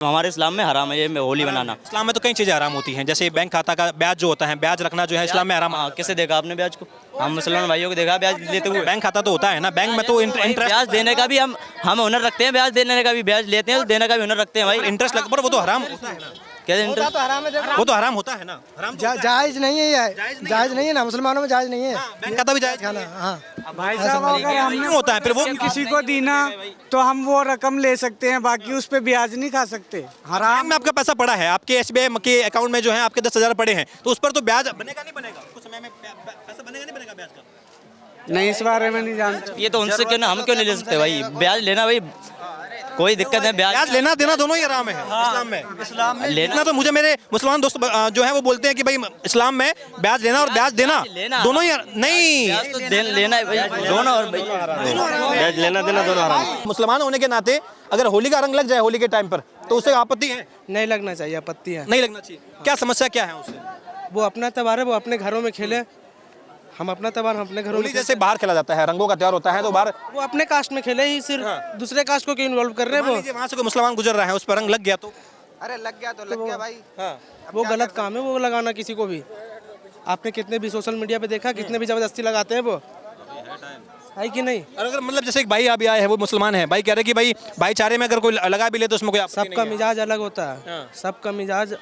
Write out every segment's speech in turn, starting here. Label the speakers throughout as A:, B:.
A: हमारे इस्लाम में हराम है ये होली बनाना।
B: इस्लाम में तो कई चीज़ें हराम होती हैं, जैसे बैंक खाता का ब्याज जो होता है, ब्याज रखना जो है इस्लाम में हराम।
A: हाँ, किसे देखा आपने ब्याज को? हम मुसलमान भाइयों को देखा ब्याज लेते हुए?
B: बैंक खाता तो होता है ना, बैंक में तो इंटरेस्ट,
A: ब्याज देने का भी हम हुनर रखते हैं, ब्याज देने का भी, ब्याज लेते हैं तो देने का भी हुनर रखते हैं भाई।
B: इंटरेस्ट लग, पर वो तो हराम होता है ना।
A: क्या इंटरेस्ट?
B: वो तो हराम होता है ना, हराम तो
C: जायज नहीं है, जायज नहीं है ना, मुसलमानों में जायज नहीं है।
B: बैंक खाता भी जायज
C: खाना। हाँ
D: भाई साहब अगर हमने
B: क्यों होता है फिर वो?
D: किसी को दी ना तो हम वो रकम ले सकते हैं, बाकी उस पे ब्याज नहीं खा सकते। हराम
B: बैंक में आपका पैसा पड़ा है, आपके SBI के अकाउंट में जो है आपके 10,000 पड़े हैं, तो उस पर तो ब्याज बनेगा नहीं बनेगा? कुछ समय में पैसा बनेगा नहीं बनेगा ब्याज का?
D: नहीं, इस बारे में नहीं जानते।
A: ये तो उनसे क्यों ना, हम क्यों नहीं ले सकते भाई? ब्याज लेना भाई कोई दिक्कत है?
B: ब्याज लेना देना दोनों ही हराम है इस्लाम में। लेना तो मुझे मेरे मुसलमान दोस्त जो है वो बोलते हैं कि भाई इस्लाम में ब्याज लेना और ब्याज देना दोनों ही नहीं,
A: ब्याज तो लेना है भाई, दोनों। और
B: ब्याज लेना देना दोनों हराम। मुसलमान होने के नाते अगर होली का रंग लग जाए होली के टाइम पर तो उससे आपत्ति है?
C: नहीं लगना चाहिए, आपत्ति है।
B: नहीं लगना चाहिए। क्या समस्या क्या है उससे?
C: वो अपना त्योहार है, वो अपने घरों में खेले, हम अपना त्योहार हम अपने घरों में।
B: होली जैसे बाहर खेला जाता है, रंगों का त्योहार होता है, तो बाहर
C: वो अपने कास्ट में खेले ही, सिर्फ दूसरे कास्ट को क्यों इन्वॉल्व कर रहे हैं? वो
B: वहाँ से कोई मुसलमान गुजर रहा है, उस पर रंग लग गया तो?
C: अरे लग गया तो लग गया भाई। वो गलत काम है वो लगाना किसी को भी। आपने कितने भी सोशल मीडिया पे देखा, कितने भी जबरदस्ती लगाते हैं वो, है कि नहीं?
B: और अगर मतलब जैसे एक भाई अभी आए हैं, वो मुसलमान है, भाई कह रहे कि भाई भाईचारे में अगर कोई लगा भी ले तो उसमें कोई आपत्ति नहीं
C: सबका
B: है।
C: मिजाज अलग होता है, सबका मिजाज,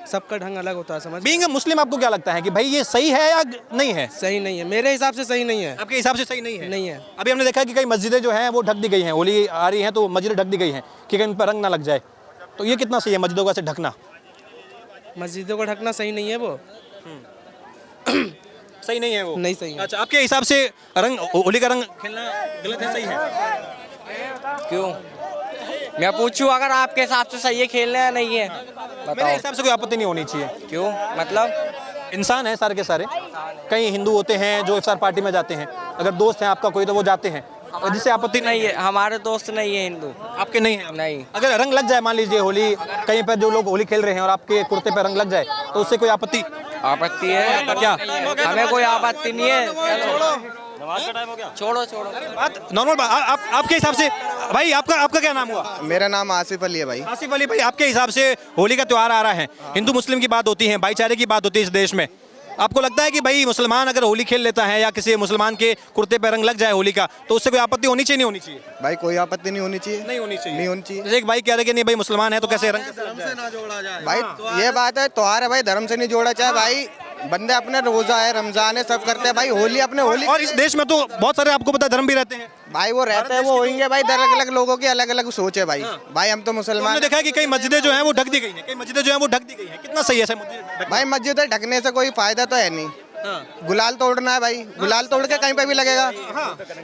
C: सबका ढंग अलग होता है, समझ?
B: बीइंग मुस्लिम आपको क्या लगता है कि भाई ये सही है या नहीं है?
C: सही नहीं है, मेरे हिसाब से सही नहीं है।
B: आपके हिसाब से सही नहीं है?
C: नहीं है।
B: अभी हमने देखा कि कई मस्जिदें जो हैं वो ढक दी गई हैं, होली आ रही है तो मस्जिदें ढक दी गई हैं कि कहीं उन पर रंग ना लग जाए, तो ये कितना सही है मस्जिदों को ऐसे ढकना?
C: मस्जिदों को ढकना सही नहीं है वो।
B: सही नहीं है वो?
C: नहीं सही है।
B: अच्छा, आपके हिसाब से रंग, होली का रंग खेलना गलत है, सही है?
E: क्यों? मैं पूछूं अगर आपके हिसाब से सही है खेलना या नहीं है?
B: मेरे हिसाब से कोई आपत्ति नहीं होनी चाहिए।
E: क्यों मतलब?
B: इंसान है सारे के सारे, कई हिंदू होते हैं जो इफ्तार पार्टी में जाते हैं, अगर दोस्त हैं आपका कोई तो वो जाते हैं, और जिससे आपत्ति
E: नहीं है, हमारे दोस्त नहीं है हिंदू।
B: आपके नहीं है?
E: नहीं।
B: अगर रंग लग जाए, मान लीजिए होली कहीं पर जो लोग होली खेल रहे हैं और आपके कुर्ते पर रंग लग जाए तो उससे कोई आपत्ति?
E: आपत्ति है
B: क्या?
E: हमें कोई आपत्ति नहीं है। छोड़ो छोड़ो
B: बात नॉर्मल बात। आपके हिसाब से भाई, आपका क्या नाम हुआ?
F: मेरा नाम आसिफ अली है भाई।
B: आसिफ अली भाई, आपके हिसाब से होली का त्योहार आ रहा है, हिंदू मुस्लिम की बात होती है, भाईचारे की बात होती है इस देश में, आपको लगता है कि भाई मुसलमान अगर होली खेल लेता है या किसी मुसलमान के कुर्ते पर रंग लग जाए होली का तो उससे कोई आपत्ति होनी चाहिए नहीं होनी चाहिए?
F: भाई कोई आपत्ति नहीं होनी चाहिए।
B: नहीं होनी चाहिए।
F: नहीं होनी चाहिए।
B: जैसे एक भाई कह रहे कि नहीं भाई मुसलमान है तो कैसे रंग
F: भाई ये बात है, त्योहार है भाई, धर्म से नहीं जोड़ा। चाहे भाई बंदे अपने रोजा है, रमजान है, सब करते हैं भाई, होली अपने होली।
B: और इस देश में तो बहुत सारे आपको पता है धर्म भी रहते हैं
F: भाई, वो रहते हैं, वो होंगे भाई, अलग अलग लोगों की अलग अलग सोच है भाई। भाई हम तो
B: हमने
F: मुसलमान।
B: देखा है कि कई मस्जिदें जो हैं वो ढक दी गई हैं, कई मस्जिदें जो हैं वो ढक दी गई हैं, कितना सही है सर मस्जिद?
F: भाई मस्जिद ढकने से कोई फायदा तो है नहीं। गुलाल तोड़ना है भाई, गुलाल तोड़ के कहीं पे भी लगेगा,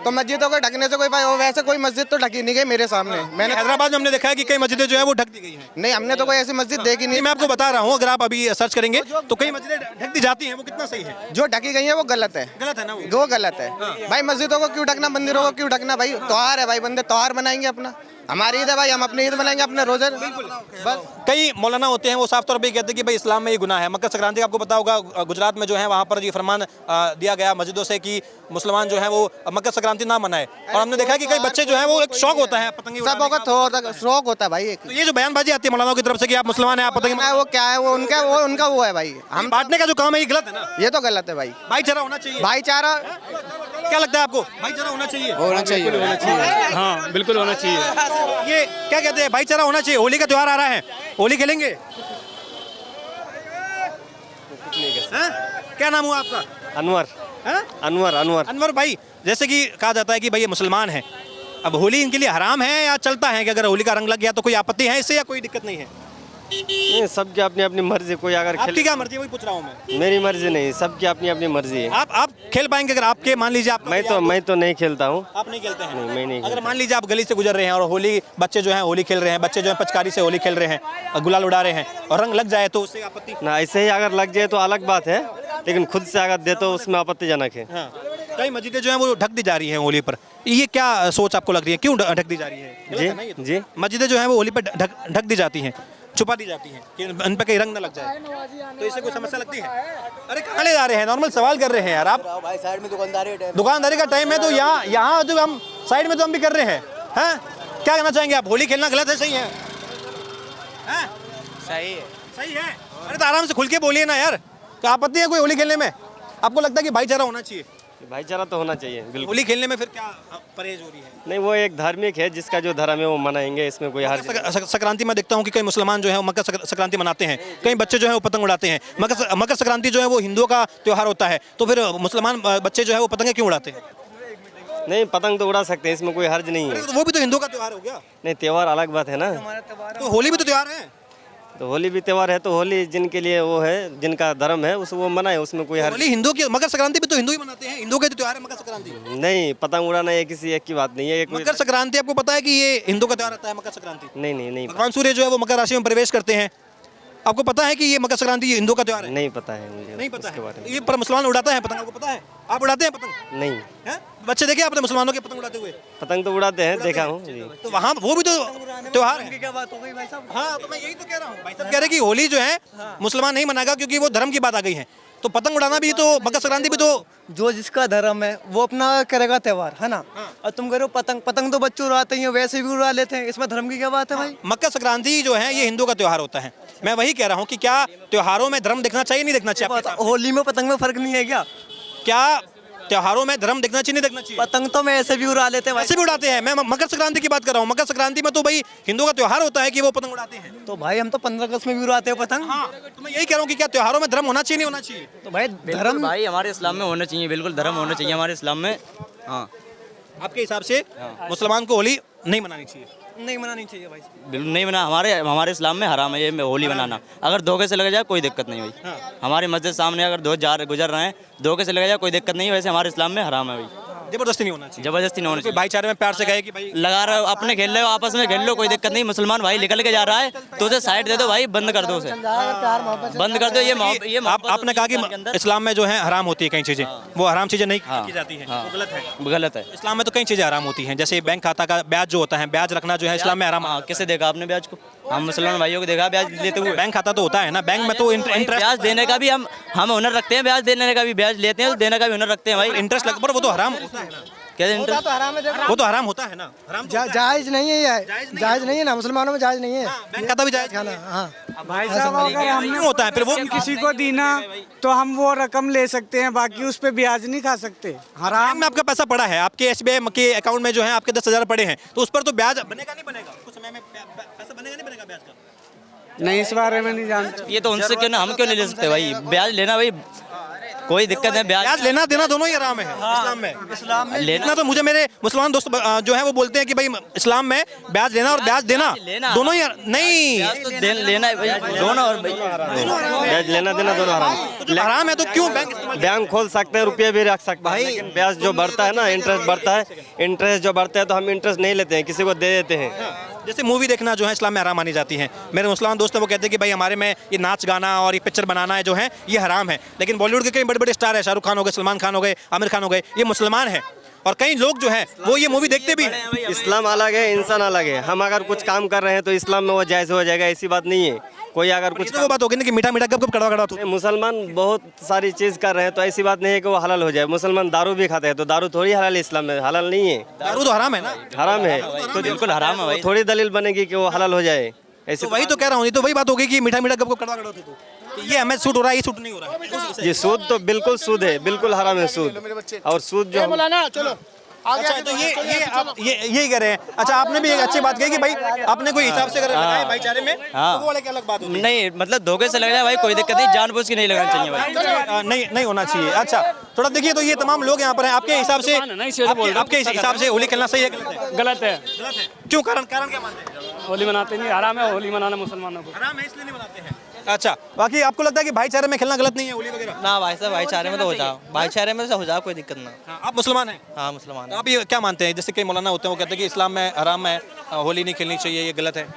F: तो मस्जिदों को ढकने से कोई फायदा? वैसे कोई मस्जिद तो ढकी नहीं गई मेरे सामने। मैंने
B: हैदराबाद में हमने देखा है कि कई मस्जिदें जो है वो ढक दी गई हैं।
F: नहीं, हमने तो कोई ऐसी मस्जिद देखी नहीं।
B: मैं आपको बता रहा हूँ, अगर आप अभी सर्च करेंगे तो कई मस्जिदें ढक दी जाती हैं, वो कितना सही है?
F: जो ढकी गई है वो गलत है।
B: गलत है ना वो?
F: वो गलत है भाई। मस्जिदों को क्यों ढकना, मंदिरों को क्यों ढकना? भाई त्योहार है भाई, बंदे त्योहार बनाएंगे अपना। हमारी ईद है भाई, हम अपनी ईद बनाएंगे, अपने रोजे। बस
B: कई मौलाना होते हैं वो साफ तौर पे कहते हैं कि भाई इस्लाम में ये गुनाह है। मकर संक्रांति आपको पता होगा गुजरात में जो है वहाँ पर ये फरमान दिया गया मस्जिदों से कि मुसलमान जो है वो मकर संक्रांति ना मनाए, और हमने देखा कि कई बच्चे जो है वो एक शौक होता है पतंगी
F: सबों का शौक होता है भाई। एक
B: तो ये जो बयानबाजी आती है मौलानाओं की तरफ से कि आप मुसलमान हैं आप पतंगी,
F: वो क्या है, वो उनका वो है भाई।
B: हम बांटने का जो काम है ये गलत है ना?
F: ये तो गलत है भाई।
B: भाईचारा होना चाहिए।
F: भाईचारा
B: क्या लगता है आपको? भाईचारा होना चाहिए?
G: होना चाहिए। हाँ बिल्कुल होना चाहिए।
B: ये क्या कहते हैं, भाईचारा होना चाहिए। होली का त्योहार आ रहा है, होली खेलेंगे? हाँ? क्या नाम हुआ आपका?
G: अनवर।
B: हाँ?
G: अनवर अनवर
B: अनवर भाई, जैसे कि कहा जाता है कि भाई ये मुसलमान है, अब होली इनके लिए हराम है या चलता है कि अगर होली का रंग लग गया तो कोई आपत्ति है इससे या कोई दिक्कत नहीं है?
G: नहीं, सबकी अपनी अपनी मर्जी। कोई अगर
B: आपकी
G: खेल,
B: क्या मर्जी है वही पूछ रहा हूँ मैं।
G: मेरी मर्जी नहीं, सबकी अपनी अपनी मर्जी है।
B: आप खेल पाएंगे अगर आपके मान लीजिए आप?
G: मैं तो नहीं खेलता हूँ।
B: आप नहीं खेलते हैं?
G: नहीं, मैं नहीं
B: अगर
G: खेलता।
B: मान लीजिए आप गली से गुजर रहे हैं और होली बच्चे जो हैं होली खेल रहे हैं, बच्चे जो हैं पिचकारी से होली खेल रहे हैं और गुलाल उड़ा रहे हैं और रंग लग जाए तो उससे आपत्ति?
G: ना, ऐसे ही अगर लग जाए तो अलग बात है, लेकिन खुद से अगर दे तो उसमें आपत्तिजनक है।
B: हाँ, कई मस्जिदें जो हैं वो ढक दी जा रही हैं होली पर, ये क्या सोच आपको लग रही है, क्यों ढक दी जा रही है? गलत है ना ये तो?
G: जी
B: मस्जिदें जो हैं वो होली पर ढक दी जाती हैं, छुपा दी जाती हैं कि उन पर कहीं रंग न लग जाए, तो इससे कोई समस्या लगती है? अरे कहाँ ले जा रहे हैं, नॉर्मल सवाल कर रहे हैं यार आप।
A: भाई साइड में
B: दुकानदारी का टाइम है तो यहाँ जो हम साइड में तो हम भी कर रहे हैं। क्या कहना चाहेंगे आप? होली खेलना गलत है, सही है? हैं?
E: सही है।
B: सही है। अरे तो आराम से खुल के बोलिए ना यार, क्या आपत्ति है कोई होली खेलने में? आपको लगता है कि भाईचारा होना चाहिए?
G: भाईचारा तो होना चाहिए बिल्कुल।
B: होली खेलने में फिर क्या परहेज हो रही है?
G: नहीं, वो एक धार्मिक है, जिसका जो धर्म है वो मनाएंगे, इसमें कोई हर्ज नहीं।
B: संक्रांति में देखता हूँ कि कई मुसलमान जो है वो मकर संक्रांति मनाते हैं, कई बच्चे जो है वो पतंग उड़ाते हैं। मकर संक्रांति जो है वो हिंदुओं का त्यौहार होता है, तो फिर मुसलमान बच्चे जो है वो पतंगे क्यों उड़ाते हैं?
G: नहीं, पतंग तो उड़ा सकते हैं, इसमें कोई हर्ज नहीं है।
B: तो वो भी तो हिंदुओं का त्यौहार हो गया।
G: नहीं, त्यौहार अलग बात है ना।
B: तो होली भी तो त्यौहार है।
G: तो होली भी त्यौहार है, तो होली जिनके लिए वो है, जिनका धर्म है उस वो मनाए, उसमें कोई हर्ज
B: होली हिंदू की, मकर संक्रांति भी तो हिंदू ही मनाते हैं, हिंदू का तो त्यौहार है मकर संक्रांति।
G: नहीं। पतंग उड़ाना ये किसी एक की बात नहीं है, ये कोई
B: मकर संक्रांति आपको पता है कि ये हिंदू का त्यौहार आता है मकर संक्रांति?
G: नहीं
B: भगवान सूर्य जो है वो मकर राशि में प्रवेश करते हैं, आपको पता है कि ये मकर संक्रांति हिंदू का त्यौहार है?
G: नहीं पता है मुझे,
B: नहीं पता
G: उसके बारे
B: है। ये पर मुसलमान उड़ाता है पतंग, आपको पता है? आप उड़ाते हैं पतंग?
G: में नहीं।
B: हैं? बच्चे देखे आपने मुसलमानों के पतंग उड़ाते हुए?
G: पतंग तो उड़ाते हैं, देखा हूँ जी।
B: तो वहाँ वो भी तो त्योहार है। क्या बात हो गई भाई साहब? हाँ, तो मैं यही तो कह रहा हूँ, भाई साहब कह रहे कि होली जो है मुसलमान नहीं मनाएगा क्योंकि वो धर्म की बात आ गई है। तो पतंग उड़ाना भी तो, मकर संक्रांति भी तो
H: जो जिसका धर्म है वो अपना करेगा त्यौहार, है ना। और तुम कह रहे हो पतंग, पतंग तो बच्चे उड़ाते ही हैं, वैसे भी उड़ा लेते हैं, इसमें धर्म की क्या बात है भाई?
B: मकर संक्रांति जो है ये हिंदू का त्योहार होता है। मैं वही कह रहा हूँ कि क्या त्योहारों में धर्म देखना चाहिए, नहीं देखना चाहिए आपके हिसाब से?
H: होली में पतंग में फर्क नहीं है क्या?
B: क्या त्योहारों में धर्म देखना चाहिए, नहीं देखना चाहिए?
H: पतंग तो मैं ऐसे भी उड़ा लेते हैं भाई।
B: ऐसे भी उड़ाते हैं। मैं मकर संक्रांति की बात कर रहा हूँ। मकर संक्रांति में तो भाई हिंदू का त्योहार होता है कि वो पतंग उड़ाते हैं।
H: तो भाई हम तो 15 अगस्त में भी उड़ाते हैं पतंग।
B: हाँ, तो मैं यही कह रहा हूँ कि क्या त्योहारों में धर्म होना चाहिए, नहीं होना चाहिए?
H: तो भाई
A: धर्म भाई हमारे इस्लाम में होना चाहिए, बिल्कुल धर्म होना चाहिए हमारे इस्लाम में। हाँ,
B: आपके हिसाब से मुसलमान को होली नहीं मनानी चाहिए?
H: नहीं मनानी चाहिए भाई।
A: बिल्कुल नहीं मना, हमारे इस्लाम में हराम है ये होली मनाना। अगर धोखे से लग जाए कोई दिक्कत नहीं भाई। हमारी मस्जिद सामने अगर दो गुजर रहे हैं, धोखे से लग जाए कोई दिक्कत नहीं है, वैसे हमारे इस्लाम में हराम है भाई।
B: जबरदस्ती नहीं होना चाहिए।
A: जबरदस्ती नहीं होनी
B: कोई
A: चाहिए।
B: भाईचारे में प्यार से कहे कि भाई
A: लगा रहे हो, अपने खेल रहे हो, आपस में खेल लो, कोई दिक्कत नहीं। मुसलमान भाई निकल के जा रहा है तो उसे साइड दे दो भाई, बंद कर दो उसे, बंद कर दो। ये
B: आपने कहा कि इस्लाम में जो है हराम होती है कई चीजें, वो हराम चीजें नहीं की जाती है, वो गलत है।
A: गलत है।
B: इस्लाम में तो कई चीजें हराम होती हैं, जैसे बैंक खाता का ब्याज जो होता है, ब्याज रखना जो है इस्लाम में हराम।
A: हाँ, किसे देखा आपने ब्याज को? हम मुसलमान भाइयों को देखा ब्याज लेते हुए?
B: बैंक खाता तो होता है ना, बैंक में तो इंटरेस्ट,
A: ब्याज देने का भी हम हुनर रखते हैं, ब्याज देने का भी, ब्याज लेते हैं तो देने का भी हुनर रखते हैं भाई।
B: इंटरेस्ट लग, पर वो तो हराम होता है ना।
A: क्या इंटरेस्ट?
B: वो तो हराम होता है ना, हराम तो होता है।
H: जायज नहीं है ये, जायज नहीं है ना, मुसलमानों में जायज नहीं है।
B: बैंक खाता भी जायज खाना।
H: हाँ
D: भाई साहब अगर हम
B: क्यों होता है फिर? वो
D: किसी को दी ना तो हम वो रकम ले सकते हैं, बाकी उस पे ब्याज नहीं खा सकते। हराम
B: बैंक में आपका पैसा पड़ा है, आपके SBI के अकाउंट में जो है आपके 10,000 पड़े हैं, तो उस पर तो ब्याज बनेगा नहीं बनेगा? कुछ समय में पैसा बनेगा नहीं बनेगा ब्याज का?
D: नहीं, इस बारे में नहीं जानते।
A: ये तो उनसे क्यों ना, हम क्यों नहीं ले सकते भाई? ब्याज लेना भाई कोई दिक्कत है,
B: ब्याज लेना देना दोनों ही हराम है इस्लाम में। लेना तो मुझे मेरे मुसलमान दोस्त जो है वो बोलते हैं कि भाई इस्लाम में ब्याज लेना और ब्याज देना दोनों ही नहीं।
A: ब्याज तो लेना है भाई, दोनों। और
G: ब्याज लेना देना दोनों हराम।
B: तो जो हराम है तो क्यों बैंक
G: बैंक खोल सकते हैं, रुपये भी रख सकते हैं, लेकिन ब्याज जो बढ़ता है ना, इंटरेस्ट बढ़ता है, इंटरेस्ट जो बढ़ता है तो हम इंटरेस्ट नहीं लेते हैं, किसी को दे देते हैं।
B: जैसे मूवी देखना जो है इस्लाम में हराम मानी जाती है। मेरे मुसलमान दोस्त हैं वो कहते हैं कि भाई हमारे में ये नाच गाना और ये पिक्चर बनाना है जो है ये हराम है, लेकिन बॉलीवुड के कई बड़े बड़े स्टार है, शाहरुख खान हो गए, सलमान खान हो गए, आमिर खान हो गए, ये मुसलमान है और कई लोग जो है वो ये मूवी देखते भी हैं।
G: इस्लाम अलग है, इंसान अलग है। हम अगर कुछ काम कर रहे हैं तो इस्लाम में वो जायज़ हो जाएगा, ऐसी बात नहीं है। कोई अगर कुछ
B: तो वो बात होगी ना कि मीठा मीठा कब कब कड़वा कड़वा होता है।
G: मुसलमान बहुत सारी चीज़ कर रहे हैं तो ऐसी बात नहीं है कि वो हलाल हो जाए। मुसलमान दारू भी खाते हैं तो दारू थोड़ी हलाल है, इस्लाम में हलाल नहीं है,
B: दारू तो हराम है ना,
G: हराम है।
A: तो बिल्कुल हराम है भाई।
G: थोड़ी दलील बनेगी कि वो हलाल हो जाए, ऐसे
B: तो वही तो कह रहा हूँ। तो वही बात होगी कि मीठा मीठा कब कब कड़वा कड़वा होता है, तो ये हमें सूट हो रहा है, ये सूट नहीं हो रहा है।
G: ये सूद तो बिल्कुल सूद है, बिल्कुल हराम है सूद। और सूद जो
B: अच्छा, तो ये आप यही कह रहे हैं। अच्छा, आपने भी एक अच्छी बात कही कि भाई आपने कोई हिसाब से अगर लगाए भाईचारे में तो वो अलग अलग बात होती है।
A: नहीं, मतलब धोखे से लग जाए भाई कोई दिक्कत नहीं, जानबूझ के नहीं लगाना चाहिए भाई।
B: नहीं होना चाहिए। अच्छा, थोड़ा देखिए, तो ये तमाम लोग यहाँ पर हैं, आपके हिसाब से आपके हिसाब से होली खेलना सही है गलत है?
I: गलत है।
B: गलत है क्यों? कारण क्या मानते हैं?
I: होली मनाते नहीं, हराम है होली मनाना मुसलमानों को।
B: हराम है इसलिए नहीं मनाते हैं। अच्छा, बाकी आपको लगता है कि भाईचारे में खेलना गलत नहीं है होली वगैरह?
E: ना भाई साहब, भाईचारे में तो हो जाओ, भाईचारे में तो हो जाओ, कोई दिक्कत ना।
B: हाँ, आप मुसलमान हैं?
E: हाँ मुसलमान।
B: तो आप ये क्या मानते हैं? जैसे कई मौलाना होते हैं वो कहते हैं कि इस्लाम में हराम है, होली नहीं खेलनी चाहिए, ये गलत है।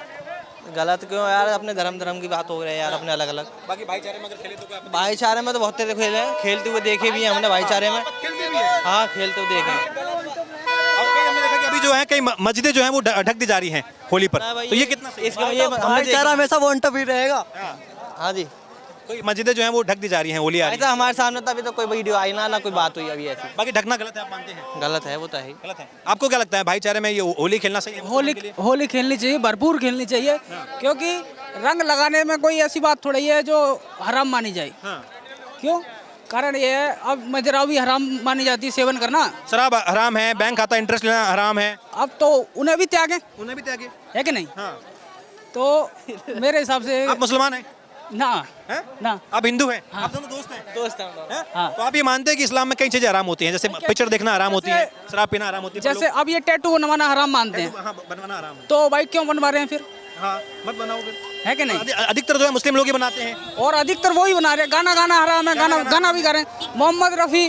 E: गलत क्यों यार, अपने धर्म की बात हो रही है यार, अपने अलग अलग।
B: बाकी भाईचारे में अगर खेले तो क्या?
E: भाईचारे में तो बहुत तेरे खेले हैं, खेलते हुए देखे भी हैं हमने भाईचारे में।
B: खेलते भी है।
E: हाँ, खेलते हुए देखे।
B: और कई हमने देखा कि अभी जो है कई मस्जिदें जो हैं वो ढक दी जा रही हैं होली पर, तो ये कितना सही है?
E: इसके ये भाईचारा हमेशा वन टू भी रहेगा। हाँ जी,
B: कोई मस्जिदें जो हैं वो ढक दी जा रही हैं होली आ रही है।
E: ऐसा हमारे सामने तो अभी तो कोई वीडियो आई ना कोई बात हुई अभी ऐसी।
B: बाकी ढकना गलत है आप मानते हैं?
E: गलत है, वो तो है।
B: गलत है। आपको क्या लगता है भाईचारे में ये होली खेलना सही है?
J: होली खेलनी चाहिए, भरपूर खेलनी चाहिए, क्योंकि रंग लगाने में कोई ऐसी बात थोड़ी है जो हराम मानी जाए। क्यों? कारण ये है, अब मदिरा भी हराम मानी जाती है सेवन करना।
B: शराब हराम है, बैंक खाता इंटरेस्ट लेना हराम है।
J: अब तो उन्हें भी त्यागे,
B: उन्हें भी त्यागे,
J: है कि नहीं?
B: हाँ।
J: तो मेरे हिसाब से
B: आप मुसलमान हैं?
J: ना
B: हैं?
J: ना
B: आप हिंदू हैं?
J: हाँ।
B: आप दोनों दोस्त हैं?
E: दोस्त हैं।
J: हाँ।
B: तो आप ये मानते हैं कि इस्लाम में कई चीजें हराम होती हैं, जैसे पिक्चर देखना हराम होती है, शराब पीना हराम होती है?
J: जैसे अब ये टैटू बनवाना हराम मानते हैं,
B: हाँ, बनवाना हराम है।
J: तो भाई क्यों बनवा रहे हैं फिर?
B: हाँ, मत बनाओ फिर।
J: है कि नहीं?
B: अधिकतर जो है मुस्लिम लोग ही बनाते हैं।
J: और अधिकतर वही बना रहे हैं। गाना हराम है, गाना भी कर रहे हैं। मोहम्मद रफ़ी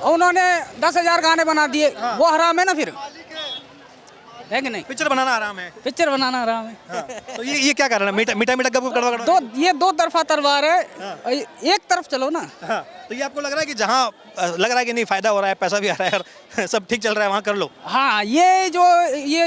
J: उन्होंने 10,000 गाने बना दिए, वो हराम है ना फिर, है कि नहीं?
B: पिक्चर बनाना हराम है।
J: पिक्चर बनाना हराम है।
B: हाँ। तो ये क्या कारण है? मीठा मीठा गप कड़वा कड़वा।
J: ये दो तरफा तलवार है, एक तरफ चलो ना।
B: हाँ। तो ये आपको लग रहा है कि जहाँ लग रहा है कि नहीं फायदा हो रहा है, पैसा भी आ रहा है और सब ठीक चल रहा है, वहाँ कर लो?
J: हाँ, ये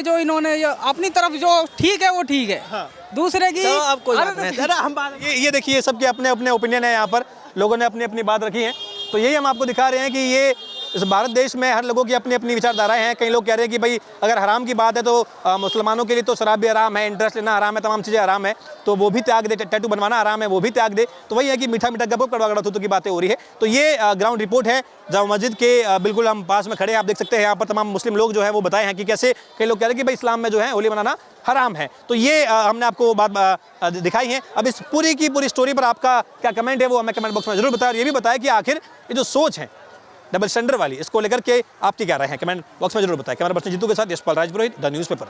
J: जो इन्होंने अपनी तरफ जो ठीक है वो ठीक है। हाँ। दूसरे की
B: अब कोई बात नहीं। ये देखिए, सबके अपने अपने ओपिनियन है, यहाँ पर लोगों ने अपनी अपनी बात रखी है। तो यही हम आपको दिखा रहे हैं कि ये इस भारत देश में हर लोगों की अपनी अपनी विचारधाराएं हैं। कई लोग कह रहे हैं कि भाई अगर हराम की बात है तो मुसलमानों के लिए तो शराब भी हराम है, इंटरेस्ट लेना हराम है, तमाम चीज़ें हराम है, तो वो भी त्याग दे, टैटू बनवाना हराम है वो भी त्याग दे। तो वही है कि मीठा गप कड़वा कड़वा थूथू की बातें हो रही है। तो ये ग्राउंड रिपोर्ट है जामा मस्जिद के बिल्कुल हम पास में खड़े हैं। आप देख सकते हैं यहाँ पर तमाम मुस्लिम लोग जो है वो बताए हैं कि कैसे कई लोग कह रहे हैं कि भाई इस्लाम में जो है होली मनाना हराम है। तो ये हमने आपको बात दिखाई है। अब इस पूरी की पूरी स्टोरी पर आपका क्या कमेंट है वो हमें कमेंट बॉक्स में जरूर बताएं। और ये भी बताएं कि आखिर ये जो सोच है डबल स्टैंडर्ड वाली, इसको लेकर के आपकी क्या राय है, कमेंट बॉक्स में जरूर बताएं। कैमरा पर्सन जीतू के साथ यशपाल राजपुरोहित, द न्यूज़ पेपर।